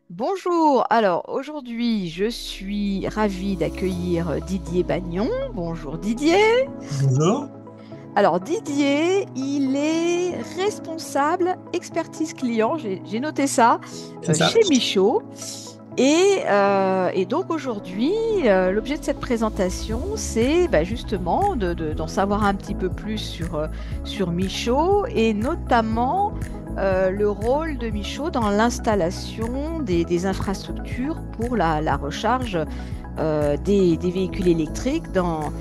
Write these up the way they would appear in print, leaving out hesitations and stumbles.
Bonjour, alors aujourd'hui je suis ravie d'accueillir Didier Bagnon. Bonjour Didier. Bonjour, Alors Didier, il est responsable expertise client, j'ai noté ça, c'est ça. chez Michaud. Et donc aujourd'hui, l'objet de cette présentation, c'est justement d'en savoir un petit peu plus sur Michaud et notamment le rôle de Michaud dans l'installation des infrastructures pour la recharge des véhicules électriques dans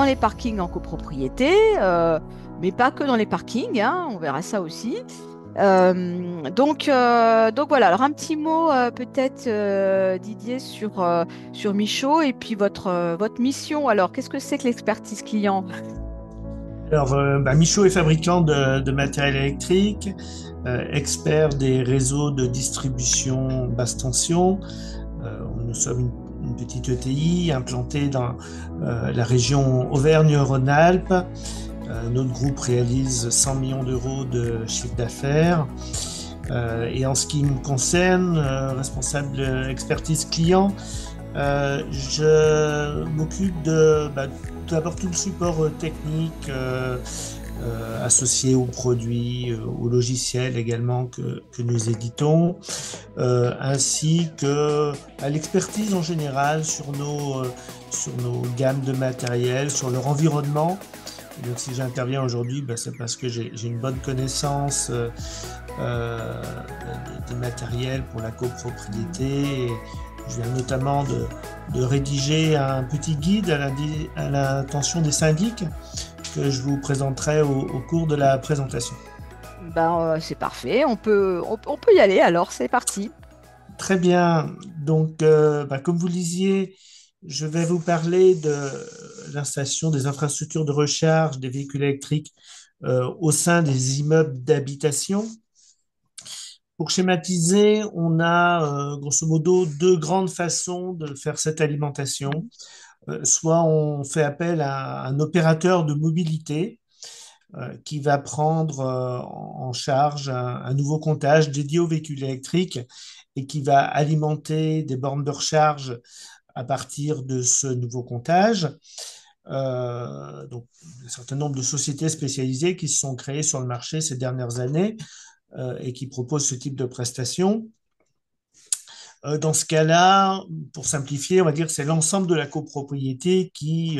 les parkings en copropriété, mais pas que dans les parkings, hein, on verra ça aussi. Donc voilà, alors un petit mot peut-être Didier sur Michaud et puis votre mission. Alors, qu'est-ce que c'est que l'expertise client? Alors, Michaud est fabricant de matériel électrique, expert des réseaux de distribution basse tension. Nous sommes une petite ETI implantée dans la région Auvergne-Rhône-Alpes. Notre groupe réalise 100 millions d'euros de chiffre d'affaires. Et en ce qui me concerne, responsable de expertise client, je m'occupe de tout d'abord tout le support technique associé aux produits, aux logiciels également que nous éditons, ainsi que à l'expertise en général sur nos gammes de matériel, sur leur environnement. Et donc si j'interviens aujourd'hui, c'est parce que j'ai une bonne connaissance euh, des matériels pour la copropriété. Et je viens notamment de rédiger un petit guide à l'intention des syndics que je vous présenterai au cours de la présentation. C'est parfait, on peut y aller alors, c'est parti. Très bien. Donc, comme vous le disiez, je vais vous parler de l'installation des infrastructures de recharge des véhicules électriques au sein des immeubles d'habitation. Pour schématiser, on a grosso modo deux grandes façons de faire cette alimentation. Soit on fait appel à un opérateur de mobilité qui va prendre en charge un nouveau comptage dédié aux véhicules électriques et qui va alimenter des bornes de recharge à partir de ce nouveau comptage. Donc, un certain nombre de sociétés spécialisées qui se sont créées sur le marché ces dernières années et qui proposent ce type de prestations. Dans ce cas-là, pour simplifier, on va dire que c'est l'ensemble de la copropriété qui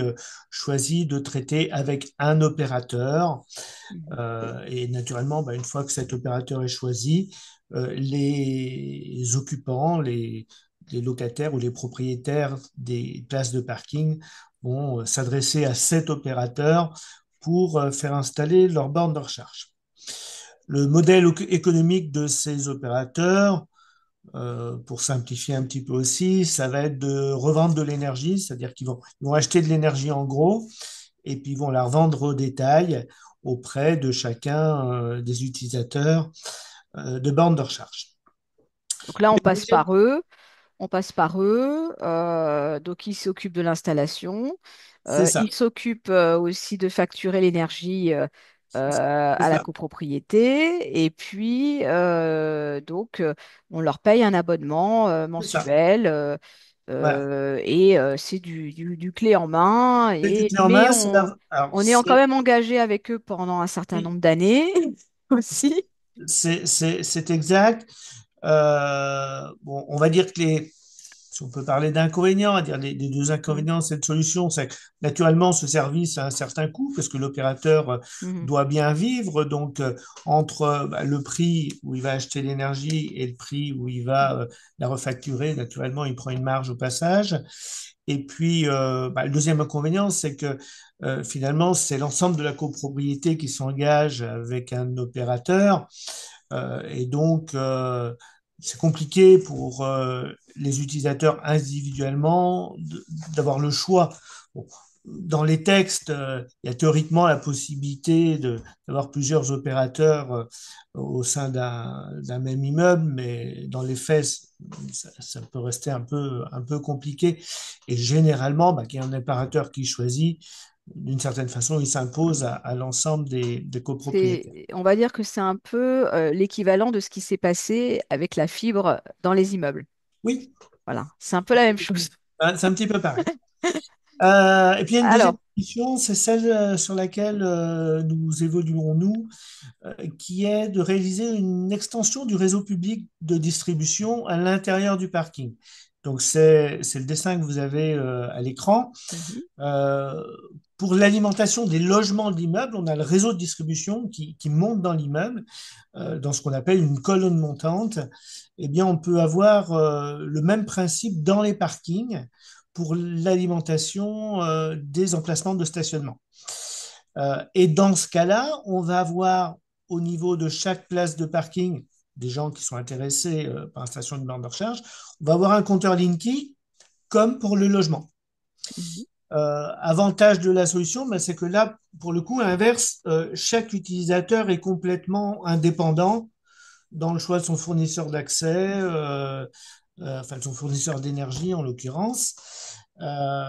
choisit de traiter avec un opérateur. Mhm. Et naturellement, une fois que cet opérateur est choisi, les occupants, les locataires ou les propriétaires des places de parking vont s'adresser à cet opérateur pour faire installer leur borne de recharge. Le modèle économique de ces opérateurs, pour simplifier un petit peu aussi, ça va être de revendre de l'énergie, c'est-à-dire ils vont acheter de l'énergie en gros et puis ils vont la revendre au détail auprès de chacun des utilisateurs de bornes de recharge. Donc là, Le modèle- on passe par eux, donc ils s'occupent de l'installation, C'est ils ça, s'occupent aussi de facturer l'énergie c'est à la ça. copropriété, et puis on leur paye un abonnement C'est ça. mensuel, Voilà. c'est du clé en main, C'est du clé en mais main, alors, on est quand même engagé avec eux pendant un certain oui, nombre d'années aussi. c'est exact. Bon, on va dire que si on peut parler d'inconvénients, on va dire les deux Mm, inconvénients de cette solution, c'est que naturellement ce service a un certain coût parce que l'opérateur mhm. doit bien vivre. Donc entre le prix où il va acheter l'énergie et le prix où il va la refacturer, naturellement il prend une marge au passage. Et puis le deuxième inconvénient, c'est que finalement c'est l'ensemble de la copropriété qui s'engage avec un opérateur. Et donc, c'est compliqué pour les utilisateurs individuellement d'avoir le choix. Bon, dans les textes, il y a théoriquement la possibilité d'avoir plusieurs opérateurs au sein d'un même immeuble, mais dans les faits, ça peut rester un peu compliqué. Et généralement, qu'il y ait un opérateur qui choisit, d'une certaine façon, il s'impose à l'ensemble des copropriétaires. On va dire que c'est un peu l'équivalent de ce qui s'est passé avec la fibre dans les immeubles. Oui, Voilà, c'est un peu la même chose. c'est un petit peu pareil. Et puis il y a une deuxième Alors, question, c'est celle sur laquelle nous évoluons, nous, qui est de réaliser une extension du réseau public de distribution à l'intérieur du parking. Donc c'est le dessin que vous avez à l'écran. mhm, Euh, pour l'alimentation des logements de l'immeuble, on a le réseau de distribution qui monte dans l'immeuble, dans ce qu'on appelle une colonne montante. Eh bien, on peut avoir le même principe dans les parkings pour l'alimentation des emplacements de stationnement. Et dans ce cas-là, on va avoir au niveau de chaque place de parking des gens qui sont intéressés par la station de borne de recharge, on va avoir un compteur Linky comme pour le logement. mhm, Avantage de la solution, ben, c'est que là, pour le coup, à l'inverse, chaque utilisateur est complètement indépendant dans le choix de son fournisseur d'accès, enfin de son fournisseur d'énergie en l'occurrence. Euh,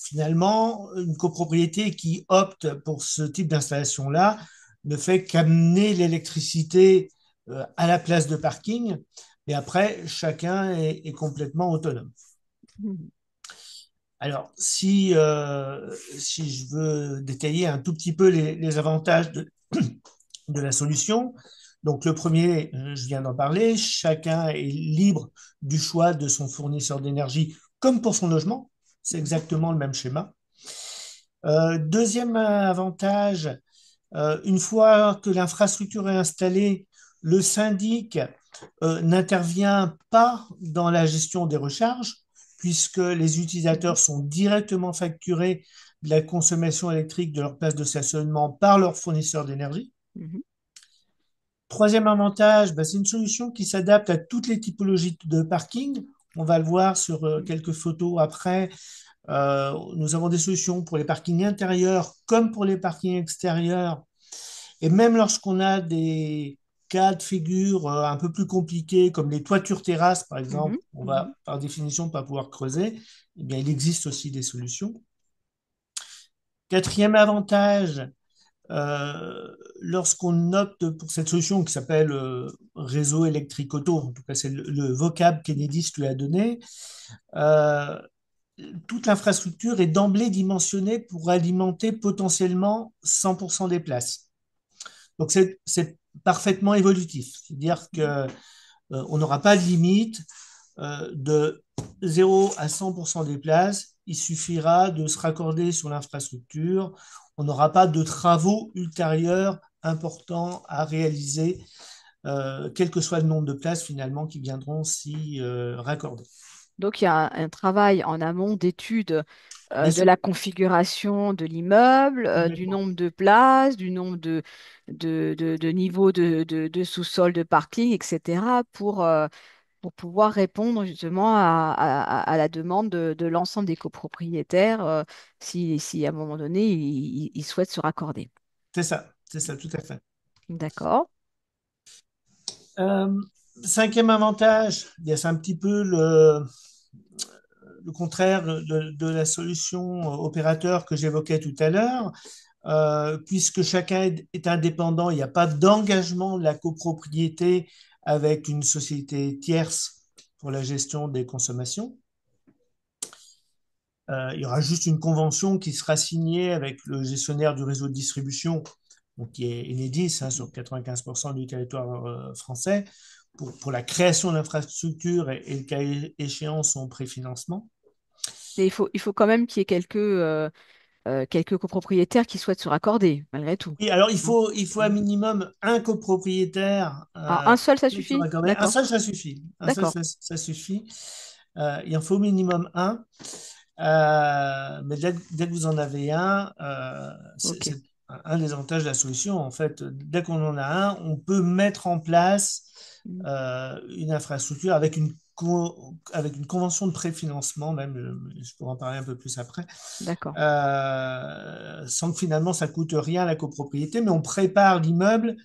Finalement, une copropriété qui opte pour ce type d'installation-là ne fait qu'amener l'électricité à la place de parking, et après, chacun est complètement autonome. mhm, Alors, si je veux détailler un tout petit peu les avantages de la solution, donc le premier, je viens d'en parler, chacun est libre du choix de son fournisseur d'énergie comme pour son logement. C'est mhm, exactement le même schéma. Deuxième avantage, une fois que l'infrastructure est installée, le syndic n'intervient pas dans la gestion des recharges, puisque les mhm, utilisateurs sont directement facturés de la consommation électrique de leur place de stationnement par leur fournisseur d'énergie. mhm, Troisième avantage, bah, c'est une solution qui s'adapte à toutes les typologies de parking. On va le voir sur mhm, quelques photos après. Nous avons des solutions pour les parkings intérieurs comme pour les parkings extérieurs. Et même lorsqu'on a des cas de figure un peu plus compliqués, comme les toitures terrasses, par mhm, exemple, on mhm, va par définition pas pouvoir creuser, eh bien, il existe aussi des solutions. Quatrième avantage, lorsqu'on opte pour cette solution qui s'appelle réseau électrique auto, en tout cas c'est le vocable qu'Enedis lui a donné, euh, toute l'infrastructure est d'emblée dimensionnée pour alimenter potentiellement 100% des places. Donc c'est parfaitement évolutif, c'est-à-dire mhm. que on n'aura pas de limite de 0 à 100% des places. Il suffira de se raccorder sur l'infrastructure. On n'aura pas de travaux ultérieurs importants à réaliser, quel que soit le nombre de places finalement qui viendront s'y raccorder. Donc, il y a un travail en amont d'étude Bien de sûr, la configuration de l'immeuble, du complètement. nombre de places, du nombre de niveaux de sous-sol, de parking, etc., pour pouvoir répondre justement à la demande de l'ensemble des copropriétaires si à un moment donné, ils souhaitent se raccorder. C'est ça, tout à fait. D'accord. Euh, Cinquième avantage, eh c'est un petit peu le contraire de la solution opérateur que j'évoquais tout à l'heure. Puisque chacun est indépendant, il n'y a pas d'engagement de la copropriété avec une société tierce pour la gestion des consommations. Il y aura juste une convention qui sera signée avec le gestionnaire du réseau de distribution, donc qui est Enedis, hein, sur 95% du territoire français, pour la création d'infrastructures et le cas échéant son préfinancement. Mais il faut quand même qu'il y ait quelques copropriétaires qui souhaitent se raccorder, malgré tout. Et alors, Hein. il faut un minimum un copropriétaire Alors, un seul, ça sur suffit? la corbeille. Un D'accord. seul, ça suffit. Un seul, D'accord. ça suffit. Il en faut au minimum un. Mais dès que vous en avez un, OK. c'est un des avantages de la solution. En fait, dès qu'on en a un, on peut mettre en place Mm. une infrastructure avec une convention de préfinancement, même, je pourrais en parler un peu plus après, D'accord. sans que finalement ça coûte rien à la copropriété, mais on prépare l'immeuble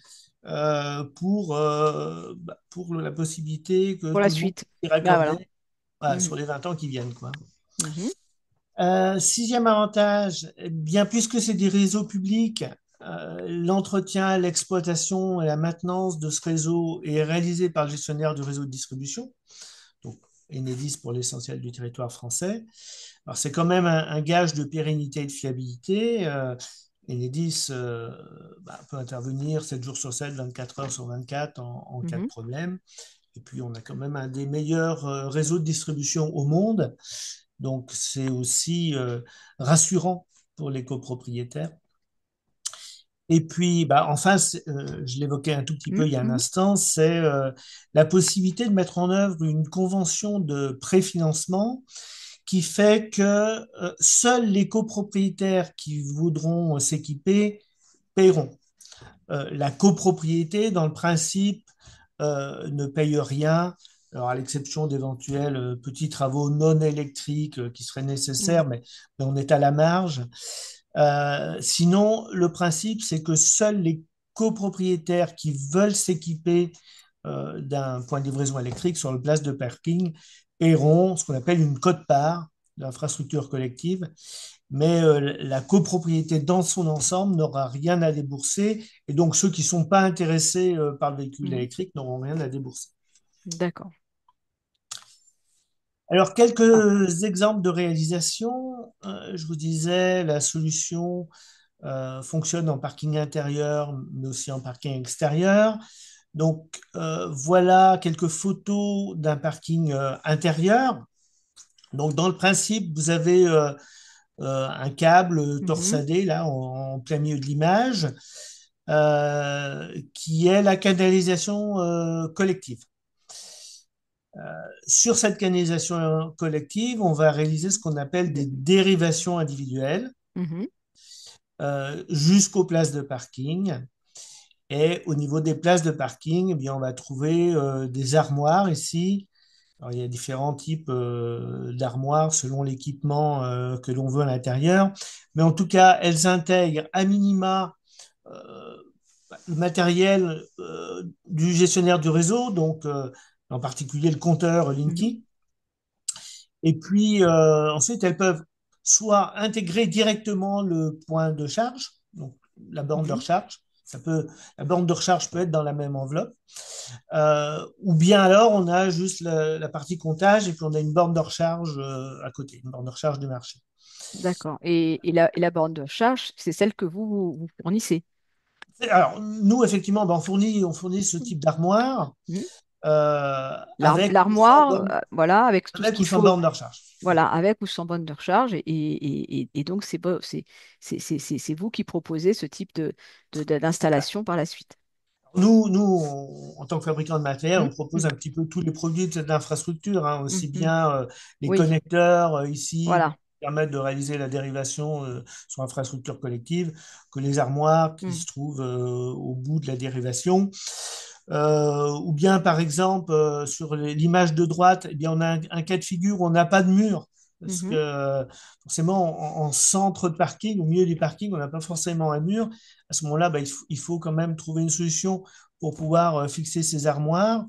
pour la possibilité que Pour la tout le monde suite. s'y Ben voilà. raccorder, voilà, Mhm. sur les 20 ans qui viennent, quoi. Mhm. Sixième avantage, eh bien, puisque c'est des réseaux publics, l'entretien, l'exploitation et la maintenance de ce réseau est réalisé par le gestionnaire du réseau de distribution. Donc, Enedis pour l'essentiel du territoire français. Alors, c'est quand même un gage de pérennité et de fiabilité. Enedis peut intervenir 7 jours sur 7, 24 heures sur 24 en cas de Mhm. problème. Et puis, on a quand même un des meilleurs réseaux de distribution au monde. Donc, c'est aussi rassurant pour les copropriétaires. Et puis, enfin, je l'évoquais un tout petit peu Mhm. il y a un Mhm. instant, c'est la possibilité de mettre en œuvre une convention de préfinancement qui fait que seuls les copropriétaires qui voudront s'équiper paieront. La copropriété, dans le principe, ne paye rien, alors à l'exception d'éventuels petits travaux non électriques qui seraient nécessaires, Mhm. mais on est à la marge. Sinon, le principe, c'est que seuls les copropriétaires qui veulent s'équiper d'un point de livraison électrique sur le place de parking paieront ce qu'on appelle une quote-part d'infrastructure collective, mais la copropriété dans son ensemble n'aura rien à débourser, et donc ceux qui ne sont pas intéressés par le véhicule Mhm. électrique n'auront rien à débourser. D'accord. Alors, Ah. quelques exemples de réalisation. Je vous disais, la solution fonctionne en parking intérieur, mais aussi en parking extérieur. Donc, voilà quelques photos d'un parking intérieur. Donc, dans le principe, vous avez un câble Mhm. torsadé là en plein milieu de l'image, qui est la canalisation collective. Sur cette canalisation collective, on va réaliser ce qu'on appelle des dérivations individuelles Mhm. jusqu'aux places de parking. Et au niveau des places de parking, eh bien, on va trouver des armoires ici. Alors, il y a différents types d'armoires selon l'équipement que l'on veut à l'intérieur. Mais en tout cas, elles intègrent à minima euh, le matériel du gestionnaire du réseau, donc en particulier le compteur Mhm. Linky. Et puis ensuite, elles peuvent soit intégrer directement le point de charge, donc la borne de Mhm. recharge. La borne de recharge peut être dans la même enveloppe. Ou bien alors, on a juste la partie comptage et puis on a une borne de recharge à côté, une borne de recharge du marché. D'accord. Et la borne de charge, c'est celle que vous fournissez. Alors, nous, effectivement, on fournit ce type d'armoire Mhm. avec ou sans L'armoire, borne, voilà, avec tout ce avec ou qu'il sans faut, borne de recharge. voilà, avec ou sans borne de recharge. Et donc, c'est vous qui proposez ce type d'installation par la suite. En tant que fabricant de matériel, Mhm. on propose un petit peu tous les produits de l'infrastructure, hein, Mhm. aussi Mhm. bien les Oui, connecteurs ici voilà. qui permettent de réaliser la dérivation sur infrastructure collective, que les armoires qui Mhm. se trouvent au bout de la dérivation. Ou bien, par exemple, sur l'image de droite, eh bien, on a un cas de figure où on n'a pas de mur. Parce que Mhm. forcément, en centre de parking, au milieu du parking, on n'a pas forcément un mur. À ce moment-là, il faut quand même trouver une solution pour pouvoir fixer ces armoires.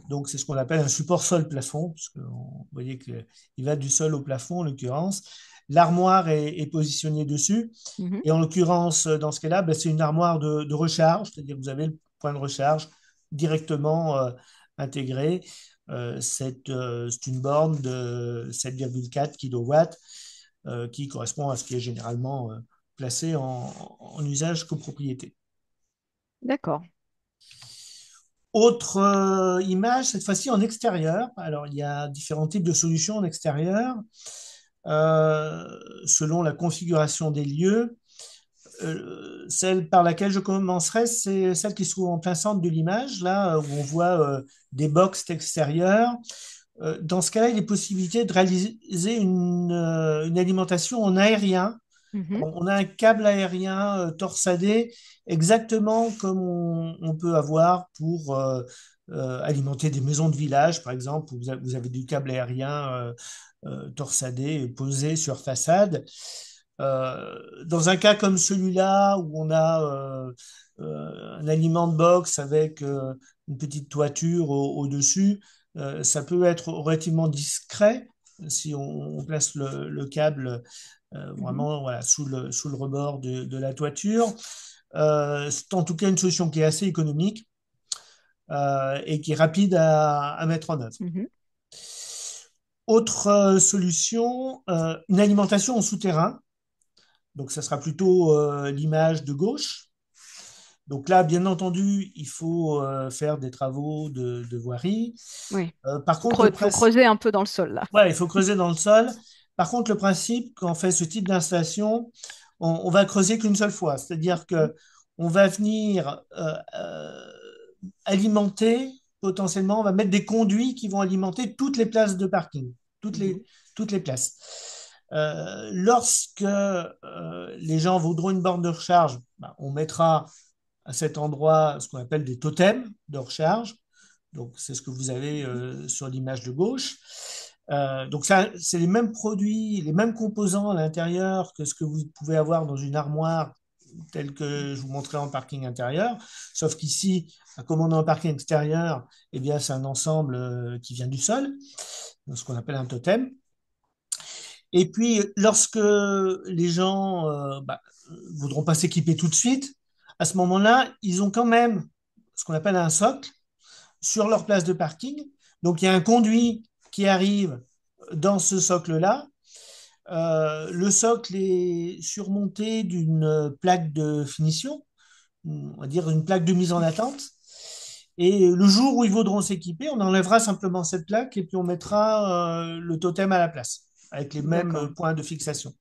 Donc, c'est ce qu'on appelle un support sol-plafond, parce que vous voyez qu'il va du sol au plafond, en l'occurrence. L'armoire est positionnée dessus. Mhm. Et en l'occurrence, dans ce cas-là, c'est une armoire de recharge, c'est-à-dire que vous avez le point de recharge directement intégré. C'est une borne de 7,4 kW qui correspond à ce qui est généralement placé en usage copropriété. D'accord. Autre image, cette fois-ci en extérieur. Alors, il y a différents types de solutions en extérieur euh, selon la configuration des lieux. Celle par laquelle je commencerai, c'est celle qui se trouve en plein centre de l'image, là où on voit des box extérieures. Dans ce cas-là, il est possibilité de réaliser une alimentation en aérien. Mhm. On a un câble aérien torsadé exactement comme on peut avoir pour alimenter des maisons de village, par exemple, où vous avez du câble aérien torsadé posé sur façade. Dans un cas comme celui-là, où on a un aliment de box avec une petite toiture au-dessus, ça peut être relativement discret si on place le câble Mhm. vraiment voilà, sous le rebord de la toiture. C'est en tout cas une solution qui est assez économique et qui est rapide à mettre en œuvre. Mhm. Autre solution, une alimentation en souterrain. Donc, ça sera plutôt l'image de gauche. Donc là, bien entendu, il faut faire des travaux de voirie. Oui. Par contre, le Faut principe, creuser un peu dans le sol là. ouais, il faut creuser dans le sol. Par contre, le principe, quand on fait ce type d'installation, on va creuser qu'une seule fois. C'est-à-dire que on va venir alimenter, potentiellement, on va mettre des conduits qui vont alimenter toutes les places de parking, toutes Mhm. les, toutes les places. Lorsque les gens voudront une borne de recharge, ben, on mettra à cet endroit ce qu'on appelle des totems de recharge. Donc, c'est ce que vous avez sur l'image de gauche. Donc, ça, c'est les mêmes produits, les mêmes composants à l'intérieur que ce que vous pouvez avoir dans une armoire telle que je vous montrais en parking intérieur. Sauf qu'ici, comme on est en parking extérieur, eh bien, c'est un ensemble qui vient du sol, ce qu'on appelle un totem. Et puis, lorsque les gens voudront pas s'équiper tout de suite, à ce moment-là, ils ont quand même ce qu'on appelle un socle sur leur place de parking. Donc, il y a un conduit qui arrive dans ce socle-là. Le socle est surmonté d'une plaque de finition, on va dire une plaque de mise en attente. Et le jour où ils voudront s'équiper, on enlèvera simplement cette plaque et puis on mettra le totem à la place, avec les mêmes D'accord. points de fixation.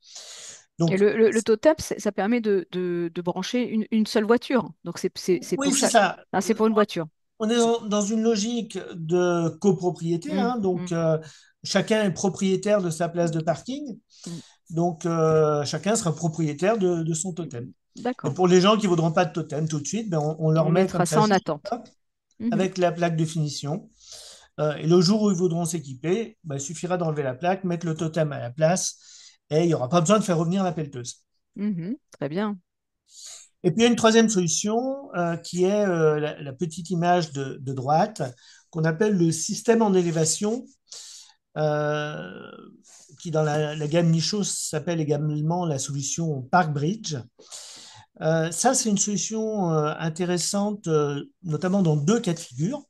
Et Donc, le totem, ça permet de brancher une seule voiture. Donc c'est oui, pour c'est chaque. ça. Ah, c'est pour une voiture. On est dans une logique de copropriété, Mm, hein, donc mm, chacun est propriétaire de sa place de parking, mm. donc chacun sera propriétaire de son totem. Et D'accord. pour les gens qui ne voudront pas de totem tout de suite, ben, on leur On met comme mettra ça ça en juste attente. Mhm. avec la plaque de finition. Et le jour où ils voudront s'équiper, ben, il suffira d'enlever la plaque, mettre le totem à la place, et il n'y aura pas besoin de faire revenir la pelleteuse. Mhm. Très bien. Et puis il y a une troisième solution qui est la petite image de droite qu'on appelle le système en élévation, euh, qui dans la gamme Michaud s'appelle également la solution Park Bridge. Ça, c'est une solution intéressante, notamment dans deux cas de figure.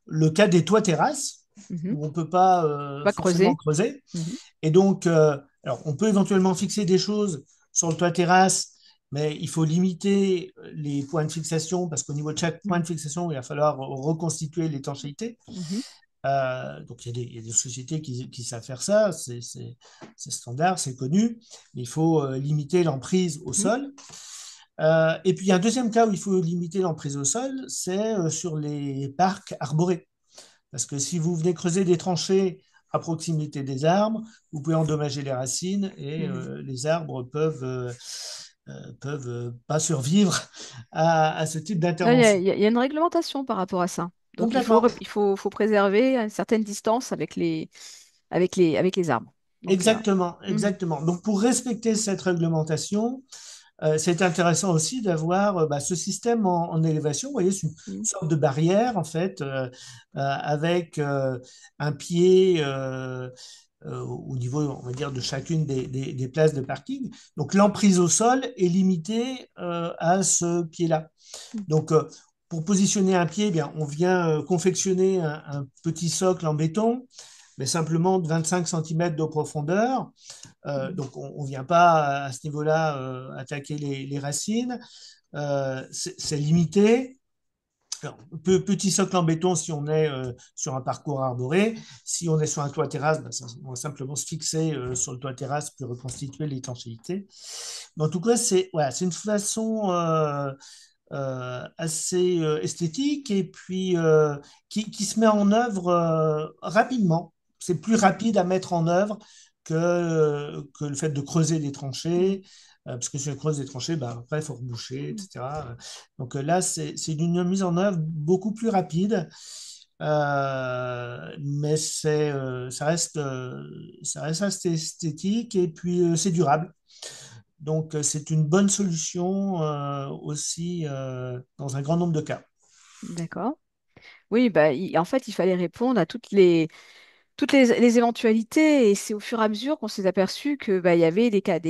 Le cas des toits terrasses, Mhm. où on ne peut pas Pas forcément creuser. creuser. Mhm. Et donc, alors, on peut éventuellement fixer des choses sur le toit terrasse, mais il faut limiter les points de fixation parce qu'au niveau de chaque point Mhm. de fixation, il va falloir reconstituer l'étanchéité. Mhm. Donc, il y a des sociétés qui savent faire ça, c'est standard, c'est connu, mais il faut limiter l'emprise au Mhm. sol. Et puis, il y a un deuxième cas où il faut limiter l'emprise au sol, c'est sur les parcs arborés. Parce que si vous venez creuser des tranchées à proximité des arbres, vous pouvez endommager les racines et Mhm. les arbres peuvent pas survivre à ce type Là, d'intervention. il y a une réglementation par rapport à ça. Donc Complètement. faut préserver une certaine distance avec les arbres. Donc, Exactement, mhm. exactement. Donc, pour respecter cette réglementation, c'est intéressant aussi d'avoir ce système en élévation. Vous voyez, c'est une Mhm. sorte de barrière, en fait, avec un pied au niveau, on va dire, de chacune des places de parking. Donc, l'emprise au sol est limitée à ce pied-là. Donc, pour positionner un pied, eh bien, on vient confectionner un petit socle en béton, mais simplement de 25 cm de profondeur. Mhm. Donc, on ne vient pas à ce niveau-là attaquer les racines. C'est limité. Alors, petit socle en béton si on est sur un parcours arboré. Si on est sur un toit terrasse, ben, on va simplement se fixer sur le toit terrasse puis reconstituer l'étanchéité. Mais en tout cas, c'est voilà, c'est une façon assez esthétique et puis qui se met en œuvre rapidement. C'est plus rapide à mettre en œuvre que le fait de creuser des Mhm. tranchées, parce que si on creuse des tranchées, ben, après, il faut reboucher, Mhm. etc. Donc là, c'est d'une mise en œuvre beaucoup plus rapide, mais ça reste assez esthétique et puis c'est durable. Donc, c'est une bonne solution aussi dans un grand nombre de cas. D'accord. Oui, bah, en fait, il fallait répondre à toutes les éventualités, et c'est au fur et à mesure qu'on s'est aperçu que bah, il y avait des cas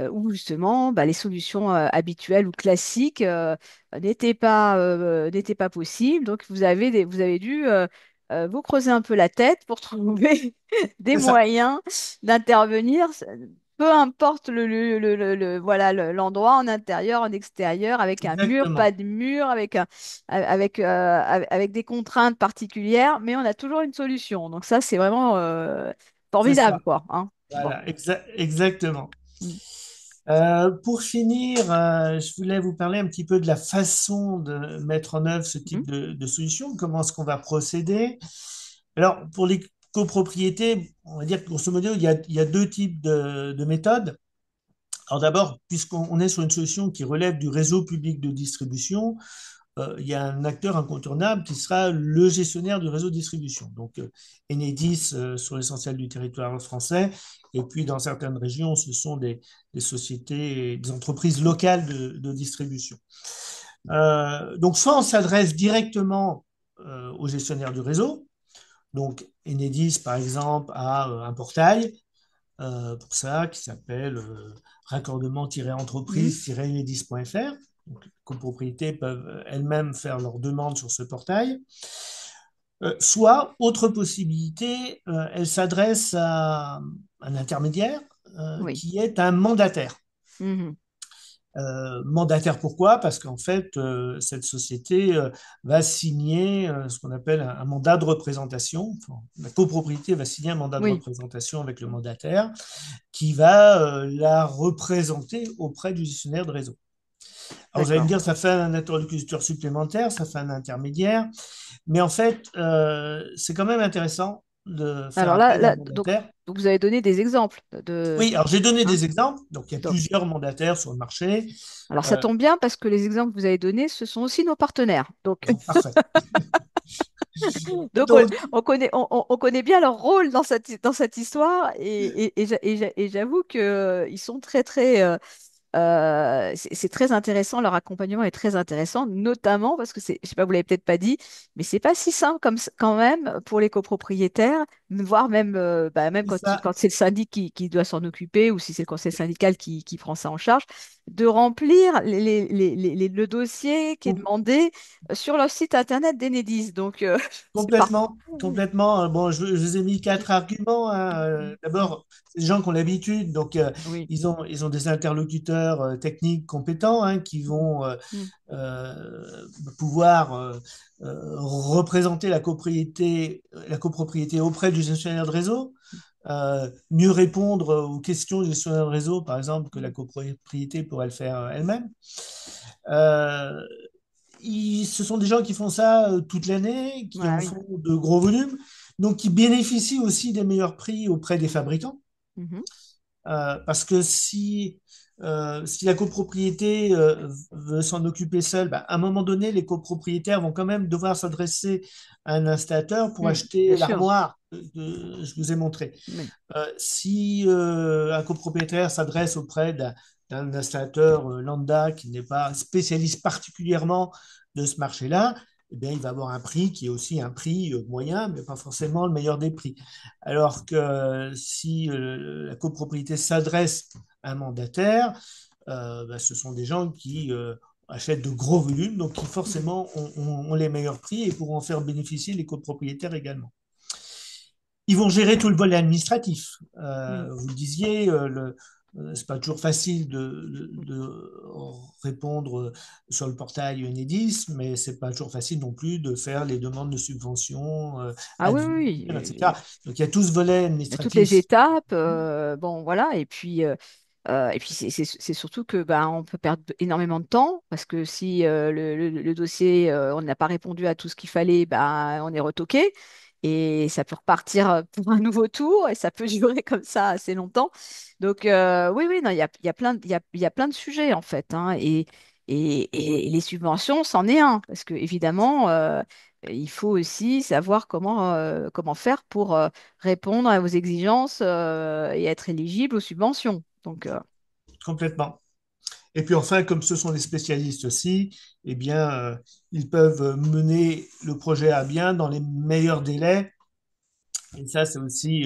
où justement bah, les solutions habituelles ou classiques n'étaient pas possibles. Donc vous avez dû vous creusez un peu la tête pour trouver des C'est ça, moyens d'intervenir, peu importe voilà, l'endroit, en intérieur, en extérieur, avec un mur, pas exactement. de mur, avec des contraintes particulières, mais on a toujours une solution. Donc ça, c'est vraiment C'est formidable, ça. quoi, hein. Bon. Voilà, exactement. Mm. Pour finir, je voulais vous parler un petit peu de la façon de mettre en œuvre ce type Mhm. de solution. Comment est-ce qu'on va procéder? Alors, pour les copropriétés, on va dire que grosso modo, il y a deux types de méthodes. Alors d'abord, puisqu'on est sur une solution qui relève du réseau public de distribution, il y a un acteur incontournable qui sera le gestionnaire du réseau de distribution. Donc, Enedis sur l'essentiel du territoire français, et puis dans certaines régions, ce sont des sociétés, des entreprises locales de distribution. Donc, soit on s'adresse directement au gestionnaire du réseau. Donc, Enedis, par exemple, a un portail pour ça qui s'appelle Mhm. raccordement-entreprise-enedis.fr. Donc, les copropriétés peuvent elles-mêmes faire leurs demandes sur ce portail. Soit, autre possibilité, elles s'adressent à un intermédiaire Oui. qui est un mandataire. Mhm. Mandataire pourquoi? Parce qu'en fait, cette société va signer ce qu'on appelle un mandat de représentation. Enfin, la copropriété va signer un mandat de Oui. représentation avec le mandataire qui va la représenter auprès du gestionnaire de réseau. Alors vous allez me D'accord. dire, ça fait un interlocuteur supplémentaire, ça fait un intermédiaire, mais en fait, c'est quand même intéressant de faire Alors appel à un donc, mandataire. donc vous avez donné des exemples de, Oui, alors j'ai donné hein, des exemples, donc il y a donc, plusieurs mandataires sur le marché. alors ça Euh, tombe bien parce que les exemples que vous avez donnés, ce sont aussi nos partenaires. Donc, bon, parfait. donc Donc, on connaît bien leur rôle dans cette histoire et j'avoue que ils sont très, c'est très intéressant, leur accompagnement est très intéressant, notamment parce que c'est, je sais pas, vous l'avez peut-être pas dit, mais c'est pas si simple quand même pour les copropriétaires, voire même, même c'est ça, quand c'est le syndic qui doit s'en occuper ou si c'est le conseil syndical qui prend ça en charge, de remplir le dossier qui est com- demandé sur leur site internet d'Enedis. Donc, c'est parfait. complètement, complètement. Bon, je vous ai mis quatre arguments, hein. D'abord, c'est des gens qui ont l'habitude, donc Oui. ils ont des interlocuteurs techniques compétents hein, qui Mm. vont Mm. euh, pouvoir représenter la copropriété auprès du gestionnaire de réseau, mieux répondre aux questions du gestionnaire de réseau, par exemple, que la copropriété pourrait le faire elle-même. Euh, Ce sont des gens qui font ça toute l'année, qui Ah en oui. font de gros volumes, donc qui bénéficient aussi des meilleurs prix auprès des fabricants. Mhm. Parce que si la copropriété veut s'en occuper seule, bah, à un moment donné, les copropriétaires vont quand même devoir s'adresser à un installateur pour Mm. Bien acheter sûr. l'armoire que je vous ai montré. Oui. Si un copropriétaire s'adresse auprès d'un installateur lambda qui n'est pas spécialiste particulièrement de ce marché-là, eh bien, il va avoir un prix qui est aussi un prix moyen, mais pas forcément le meilleur des prix. Alors que si la copropriété s'adresse à un mandataire, bah, ce sont des gens qui achètent de gros volumes, donc qui Mhm. forcément ont les meilleurs prix et pourront en faire bénéficier les copropriétaires également. Ils vont gérer tout le volet administratif. Mm. Vous le disiez, c'est pas toujours facile de répondre sur le portail Enedis, mais c'est pas toujours facile non plus de faire les demandes de subventions, Ah oui, advenir, oui, etc. oui. Donc il y a tout ce volet Il y a toutes les administratif. étapes, bon voilà, et puis c'est surtout que ben on peut perdre énormément de temps parce que si le dossier on n'a pas répondu à tout ce qu'il fallait, ben on est retoqué et ça peut repartir pour un nouveau tour et ça peut durer comme ça assez longtemps. Donc oui oui non il y a plein il y a plein de sujets en fait hein, et les subventions c'en est un parce que évidemment il faut aussi savoir comment faire pour répondre à vos exigences et être éligible aux subventions. Donc, Complètement. Et puis enfin, comme ce sont des spécialistes aussi, eh bien, ils peuvent mener le projet à bien dans les meilleurs délais. Et ça, c'est aussi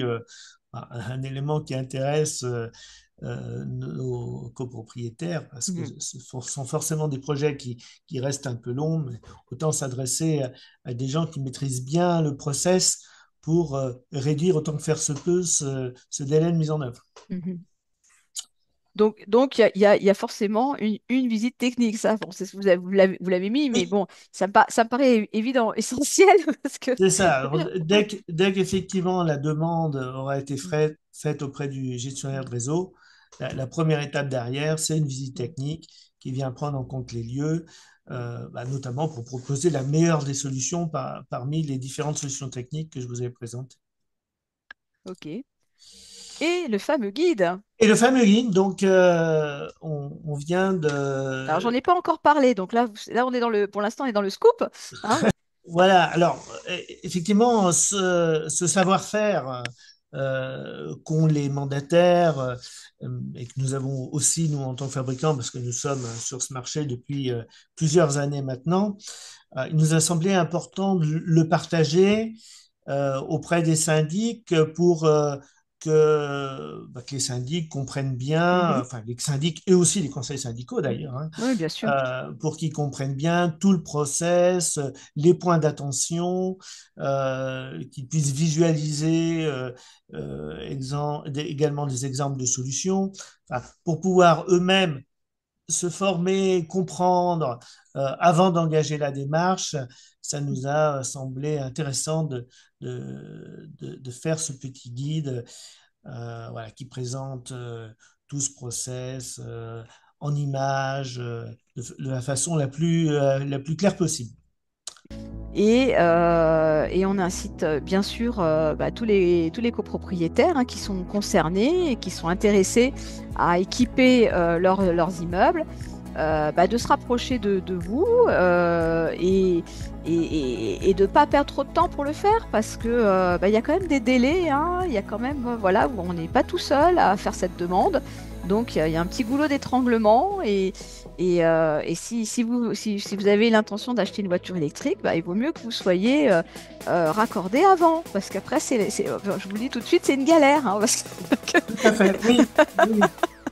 un élément qui intéresse nos copropriétaires, parce que Mhm. sont forcément des projets qui restent un peu longs, mais autant s'adresser à des gens qui maîtrisent bien le process pour réduire autant que faire se peut ce délai de mise en œuvre. Mhm. Donc il y a forcément une visite technique, ça. Bon, vous l'avez mis, mais Oui, bon, ça me paraît évident, essentiel, parce que... c'est ça. Alors, dès qu'effectivement la demande aura été faite auprès du gestionnaire de réseau, la première étape derrière, c'est une visite technique qui vient prendre en compte les lieux, notamment pour proposer la meilleure des solutions parmi les différentes solutions techniques que je vous ai présentées. Ok. Et le fameux guide. Et le fameux guide, donc on vient Alors, j'en de... ai pas encore parlé, donc là on est pour l'instant, on est dans le scoop, hein. Voilà, alors effectivement, ce savoir-faire qu'ont les mandataires et que nous avons aussi, nous, en tant que fabricants, parce que nous sommes sur ce marché depuis plusieurs années maintenant, il nous a semblé important de le partager auprès des syndics pour que les syndics comprennent bien, Mhm. enfin les syndics et aussi les conseils syndicaux d'ailleurs, hein, Oui, bien sûr. pour qu'ils comprennent bien tout le process, les points d'attention, qu'ils puissent visualiser également des exemples de solutions, enfin, pour pouvoir eux-mêmes se former, comprendre avant d'engager la démarche. Ça nous a semblé intéressant de faire ce petit guide voilà, qui présente tout ce process en images de la façon la plus claire possible. Et on incite bien sûr tous les copropriétaires, hein, qui sont concernés et qui sont intéressés à équiper leurs immeubles, de se rapprocher de vous, et de ne pas perdre trop de temps pour le faire, parce que il y a quand même des délais, hein, il y a quand même, voilà, où on n'est pas tout seul à faire cette demande. Donc il y a un petit goulot d'étranglement, et si vous avez l'intention d'acheter une voiture électrique, il vaut mieux que vous soyez raccordé avant, parce qu'après, je vous le dis tout de suite, c'est une galère, hein, parce que... Tout à fait, oui. Oui.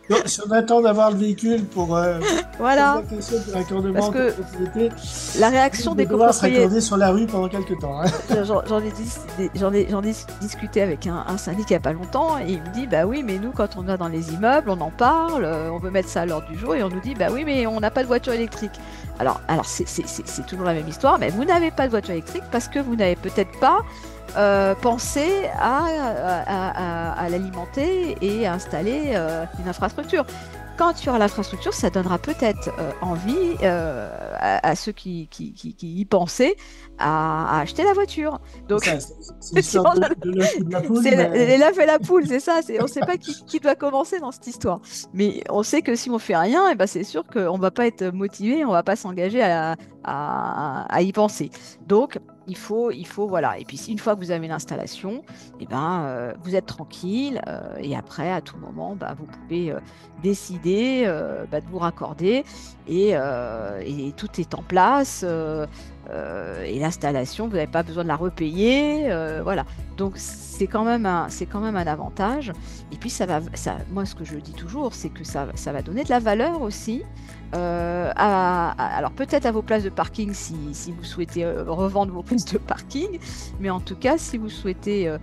Donc, si on attend d'avoir le véhicule pour poser la Voilà, question du parce raccordement en que copropriété, la on réaction risque de des devoir se copropriétaires... raccorder sur la rue pendant quelques temps, hein. J'en ai discuté avec un syndic il n'y a pas longtemps, et il me dit, bah oui, mais nous, quand on va dans les immeubles, on en parle, on veut mettre ça à l'ordre du jour, et on nous dit, bah oui, mais on n'a pas de voiture électrique. Alors c'est toujours la même histoire, mais vous n'avez pas de voiture électrique parce que vous n'avez peut-être pas pensé à l'alimenter et à installer une infrastructure. Quand il y aura l'infrastructure, ça donnera peut-être envie à ceux qui y pensaient à acheter la voiture. C'est Donc, ça, c'est l'histoire de l'œuf ou de la poule, c'est mais l'œuf et la poule, c'est ça. On ne sait pas qui doit commencer dans cette histoire. Mais on sait que si on fait rien, c'est sûr qu'on ne va pas être motivé, on ne va pas s'engager à y penser. Donc, voilà. Et puis, une fois que vous avez l'installation, vous êtes tranquille. Et après, à tout moment, vous pouvez décider de vous raccorder. Et tout est en place. Et l'installation, vous n'avez pas besoin de la repayer. Voilà. Donc c'est quand même un avantage. Et puis moi ce que je dis toujours, c'est que ça va donner de la valeur aussi. Alors peut-être à vos places de parking si vous souhaitez revendre vos places de parking, mais en tout cas si vous souhaitez,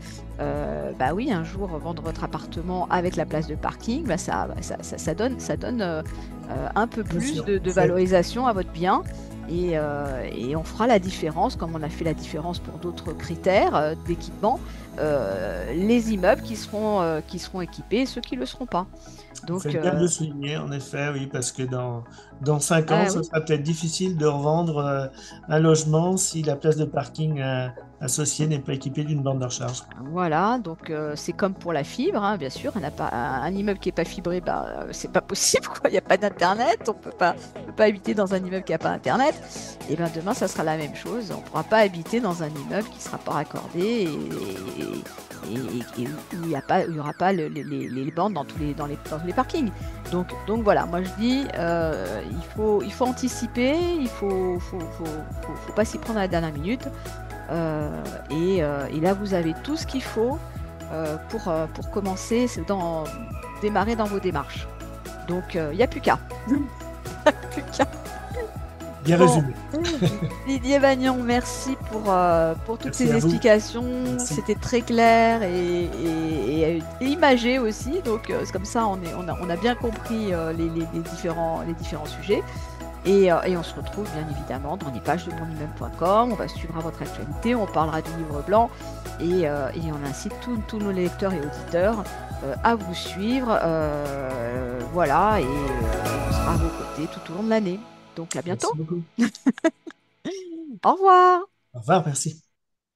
oui, un jour vendre votre appartement avec la place de parking, ça donne un peu bien plus sûr, de valorisation à votre bien. Et on fera la différence, comme on a fait la différence pour d'autres critères d'équipement, les immeubles qui seront équipés et ceux qui ne le seront pas. vous Donc, faites bien de le souligner, en effet, oui, parce que dans 5 ans, ah ce oui, sera peut-être difficile de revendre un logement si la place de parking associée n'est pas équipée d'une borne de recharge. voilà, donc c'est comme pour la fibre, hein, bien sûr. Un immeuble qui n'est pas fibré, c'est pas possible, quoi. Il n'y a pas d'internet, on peut pas habiter dans un immeuble qui n'a pas internet. Et bien demain, ça sera la même chose. On ne pourra pas habiter dans un immeuble qui ne sera pas raccordé et où il y aura pas les bornes dans tous les parkings. Donc voilà, moi je dis, il faut anticiper, faut pas s'y prendre à la dernière minute. Et là, vous avez tout ce qu'il faut pour commencer démarrer dans vos démarches. Donc, il n'y a plus qu'à. Plus qu'à. Bien Bon, résumé. Didier Bagnon, merci pour toutes Merci ces à vous. explications. Merci. C'était très clair et imagé aussi. Donc, c'est comme ça, on a bien compris les différents sujets. Et on se retrouve bien évidemment dans les pages de monimmeuble.com. On va suivre votre actualité, on parlera du livre blanc et on incite tous nos lecteurs et auditeurs à vous suivre. Voilà, et on sera à vos côtés tout au long de l'année. Donc à bientôt. Merci beaucoup. Au revoir. Au revoir, merci.